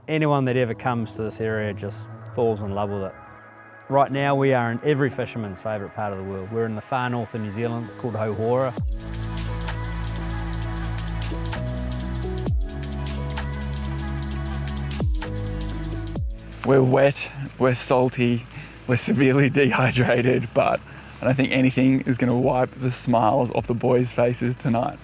Anyone that ever comes to this area just falls in love with it. Right now we are in every fisherman's favourite part of the world. We're in the far north of New Zealand, it's called Houhora. We're wet, we're salty, we're severely dehydrated, but I don't think anything is going to wipe the smiles off the boys' faces tonight.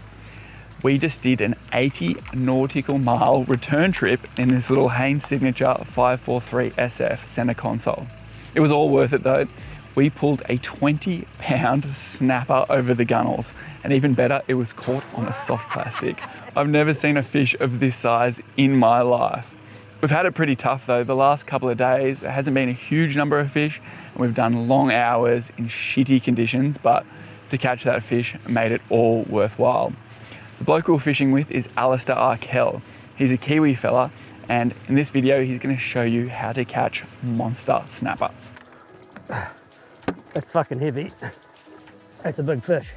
We just did an 80 nautical mile return trip in this little Haines Signature 543 SF centre console. It was all worth it though. We pulled a 20-pound snapper over the gunnels, and even better, it was caught on a soft plastic. I've never seen a fish of this size in my life. We've had it pretty tough though. The last couple of days, there hasn't been a huge number of fish, and we've done long hours in shitty conditions, but to catch that fish made it all worthwhile. The bloke we were fishing with is Alistair Arkell. He's a Kiwi fella, and in this video, he's gonna show you how to catch monster snapper. It's fucking heavy. It's a big fish.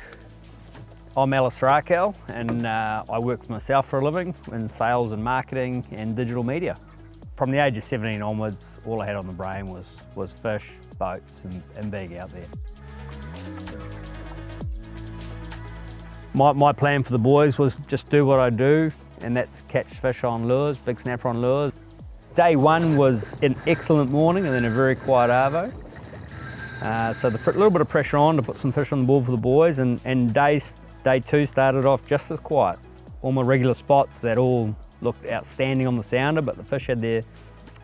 I'm Alistair Arkell, and I work for myself for a living in sales and marketing and digital media. From the age of 17 onwards, all I had on the brain was fish, boats, and being out there. My plan for the boys was just do what I do, and that's catch fish on lures, big snapper on lures. Day one was an excellent morning and then a very quiet arvo. So a little bit of pressure on to put some fish on the board for the boys, and day two started off just as quiet. All my regular spots that all looked outstanding on the sounder, but the fish had their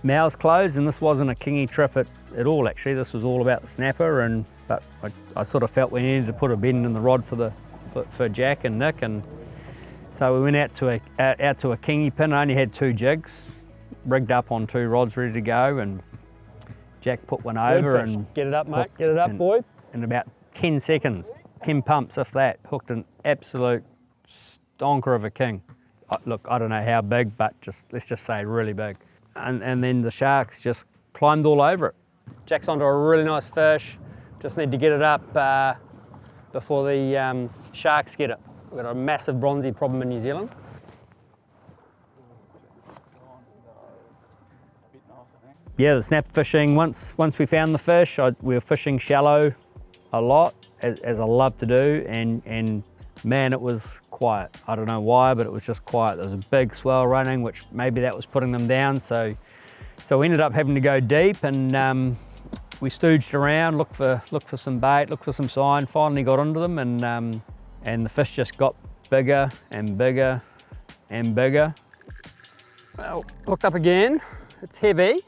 mouths closed, and this wasn't a kingy trip at all actually. This was all about the snapper, but I sort of felt we needed to put a bend in the rod for Jack and Nick, and so we went out to a kingy pin. I only had 2 jigs, rigged up on 2 rods ready to go, and Jack put one over and get it up, mate. Get it up, boy. In about 10 seconds, 10 pumps, if that, hooked an absolute stonker of a king. Look, I don't know how big, but let's just say really big. And then the sharks just climbed all over it. Jack's onto a really nice fish. Just need to get it up before the sharks get it. We've got a massive bronzy problem in New Zealand. Yeah, the snap fishing, once we found the fish, we were fishing shallow a lot, as I love to do, and man, it was quiet. I don't know why, but it was just quiet. There was a big swell running, which maybe that was putting them down, so we ended up having to go deep, and we stooged around, looked for some bait, looked for some sign, finally got onto them, and the fish just got bigger and bigger and bigger. Well, hooked up again. It's heavy.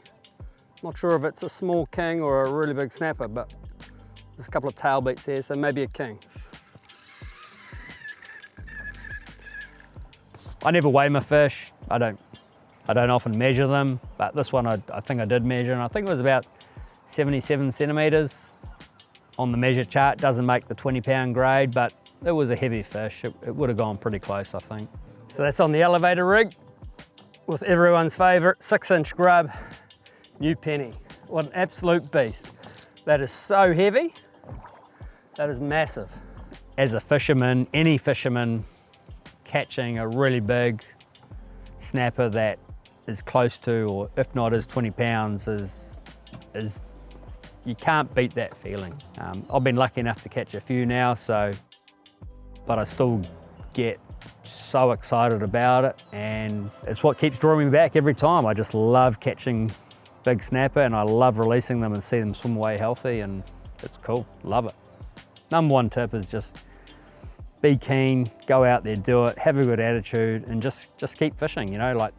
Not sure if it's a small king or a really big snapper, but there's a couple of tail beats there, so maybe a king. I never weigh my fish. I don't often measure them, but this one I think I did measure, and I think it was about 77 centimetres on the measure chart. Doesn't make the 20-pound grade, but it was a heavy fish. It would have gone pretty close, I think. So that's on the elevator rig with everyone's favourite 6-inch grub, New Penny. What an absolute beast. That is so heavy. That is massive. As a fisherman, any fisherman catching a really big snapper that is close to, or if not is 20 pounds, is you can't beat that feeling. I've been lucky enough to catch a few now, but I still get so excited about it, and it's what keeps drawing me back every time. I just love catching big snapper, and I love releasing them and see them swim away healthy, and it's cool, love it. Number one tip is just be keen, go out there, do it, have a good attitude, and just keep fishing. You know, like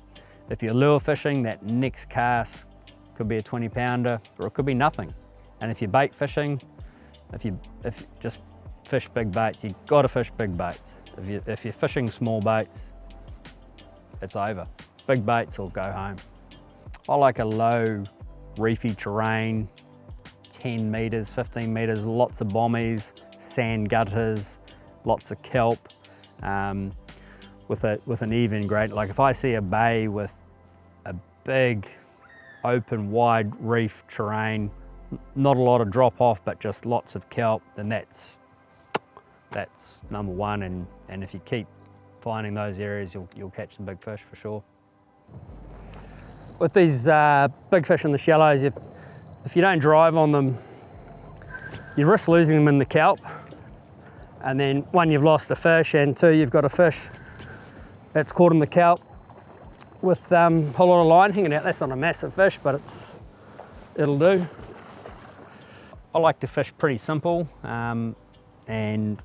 if you're lure fishing, that next cast could be a 20-pounder, or it could be nothing. And if you're bait fishing, if you just fish big baits, you've got to fish big baits. If you're fishing small baits, it's over. Big baits will go home. I like a low reefy terrain, 10 metres, 15 metres, lots of bommies, sand gutters, lots of kelp, with an even grade. Like if I see a bay with a big, open, wide reef terrain, not a lot of drop off, but just lots of kelp, then that's number one. And if you keep finding those areas, you'll catch some big fish for sure. With these big fish in the shallows, if you don't drive on them, you risk losing them in the kelp. And then one, you've lost the fish, and two, you've got a fish that's caught in the kelp with a whole lot of line hanging out. That's not a massive fish, but it'll do. I like to fish pretty simple, and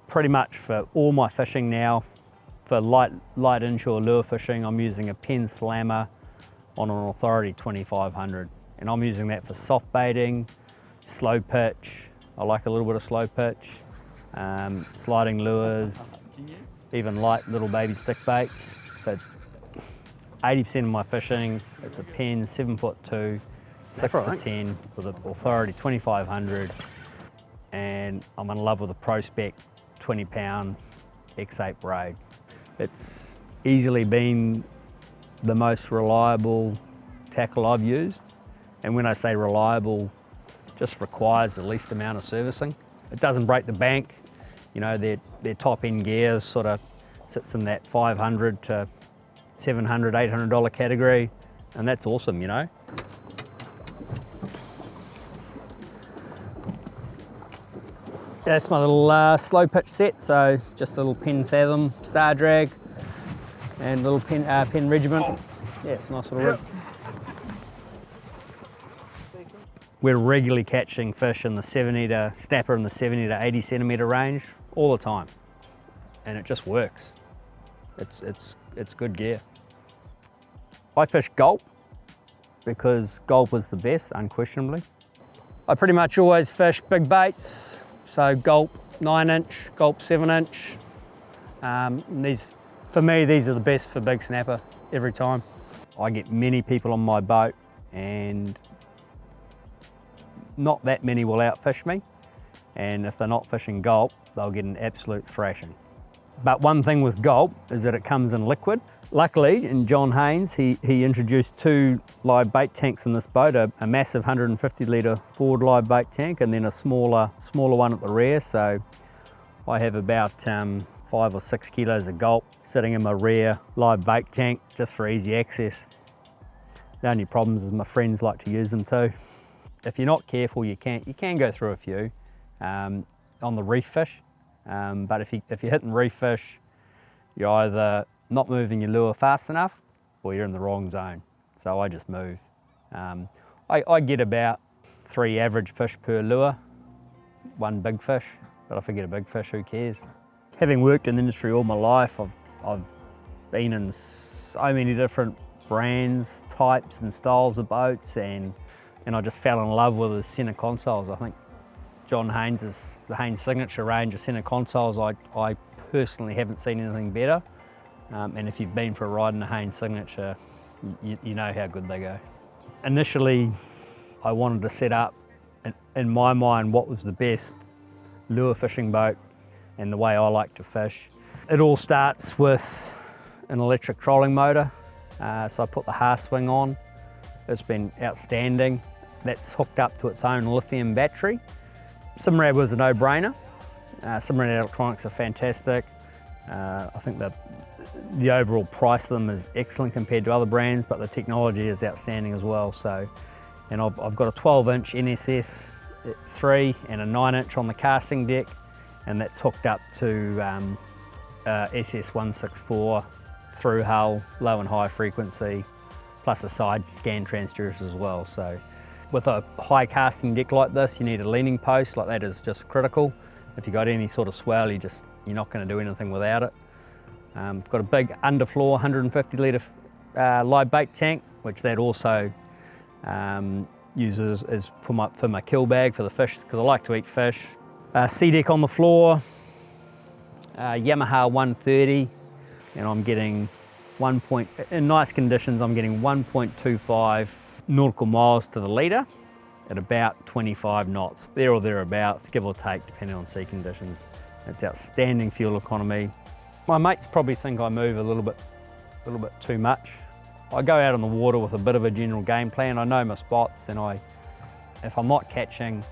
pretty much for all my fishing now, for light inshore lure fishing, I'm using a Penn Slammer on an Authority 2500, and I'm using that for soft baiting, slow pitch. I like a little bit of slow pitch, sliding lures, even light little baby stick baits. But 80% of my fishing, it's a Penn 7'2", 6 to 10 with an Authority 2500, and I'm in love with a ProSpec 20-pound X8 braid. It's easily been the most reliable tackle I've used, and when I say reliable, just requires the least amount of servicing. It doesn't break the bank. You know, their top end gears sort of sits in that $500 to $700, $800 category, and that's awesome, you know. That's my little slow pitch set, so just a little Penn Fathom Star Drag and a little Penn Regiment. Yeah, it's a nice little rig. We're regularly catching fish in the snapper in the 70 to 80 centimetre range all the time, and it just works. It's good gear. I fish gulp because gulp is the best, unquestionably. I pretty much always fish big baits, so gulp 9-inch, gulp 7-inch. For me, these are the best for big snapper every time. I get many people on my boat, and not that many will outfish me, and if they're not fishing gulp, they'll get an absolute thrashing. But one thing with gulp is that it comes in liquid. Luckily, in John Haines, he introduced 2 live bait tanks in this boat, a massive 150 litre forward live bait tank and then a smaller one at the rear. So I have about 5 or 6 kilos of gulp sitting in my rear live bait tank just for easy access. The only problem is my friends like to use them too. If you're not careful, you can go through a few on the reef fish. But if you're hitting reef fish, you're either not moving your lure fast enough or you're in the wrong zone. So I just move. I get about 3 average fish per lure, 1 big fish, but if I get a big fish, who cares? Having worked in the industry all my life, I've been in so many different brands, types and styles of boats, and I just fell in love with the centre consoles. I think John Haines' the Haines Signature range of centre consoles, I personally haven't seen anything better. And if you've been for a ride in a Haines Signature, you know how good they go. Initially, I wanted to set up, in my mind, what was the best lure fishing boat and the way I like to fish. It all starts with an electric trolling motor. So I put the Haas swing on. It's been outstanding. That's hooked up to its own lithium battery. Simrad was a no-brainer. Simrad electronics are fantastic. I think the overall price of them is excellent compared to other brands, but the technology is outstanding as well. So, and I've got a 12-inch NSS 3 and a 9-inch on the casting deck, and that's hooked up to SS164 through hull, low and high frequency, plus a side scan transducer as well. So with a high casting deck like this, you need a leaning post. Like that is just critical. If you've got any sort of swell, you're not going to do anything without it. I've got a big underfloor 150 litre live bait tank, which that also uses as for my kill bag for the fish, because I like to eat fish. C-deck on the floor, Yamaha 130, and I'm getting in nice conditions, I'm getting 1.25 nautical miles to the litre at about 25 knots, there or thereabouts, give or take, depending on sea conditions. It's outstanding fuel economy. My mates probably think I move a little bit too much. I go out on the water with a bit of a general game plan. I know my spots, and if I'm not catching,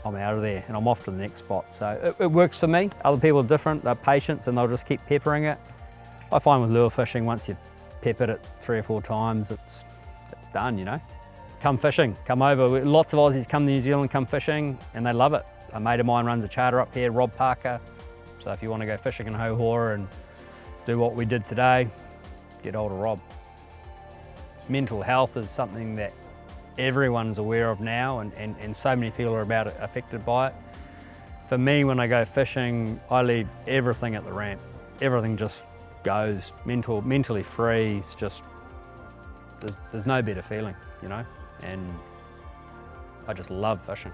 I'm out of there and I'm off to the next spot. So it works for me. Other people are different, they're patient and they'll just keep peppering it. I find with lure fishing, once you've peppered it 3 or 4 times, it's done, you know. Come fishing, come over. Lots of Aussies come to New Zealand, come fishing, and they love it. A mate of mine runs a charter up here, Rob Parker. So if you want to go fishing in Houhora and do what we did today, get hold of Rob. Mental health is something that everyone's aware of now, and so many people are affected by it. For me, when I go fishing, I leave everything at the ramp. Everything just goes mentally free. It's just, there's no better feeling, you know, and I just love fishing.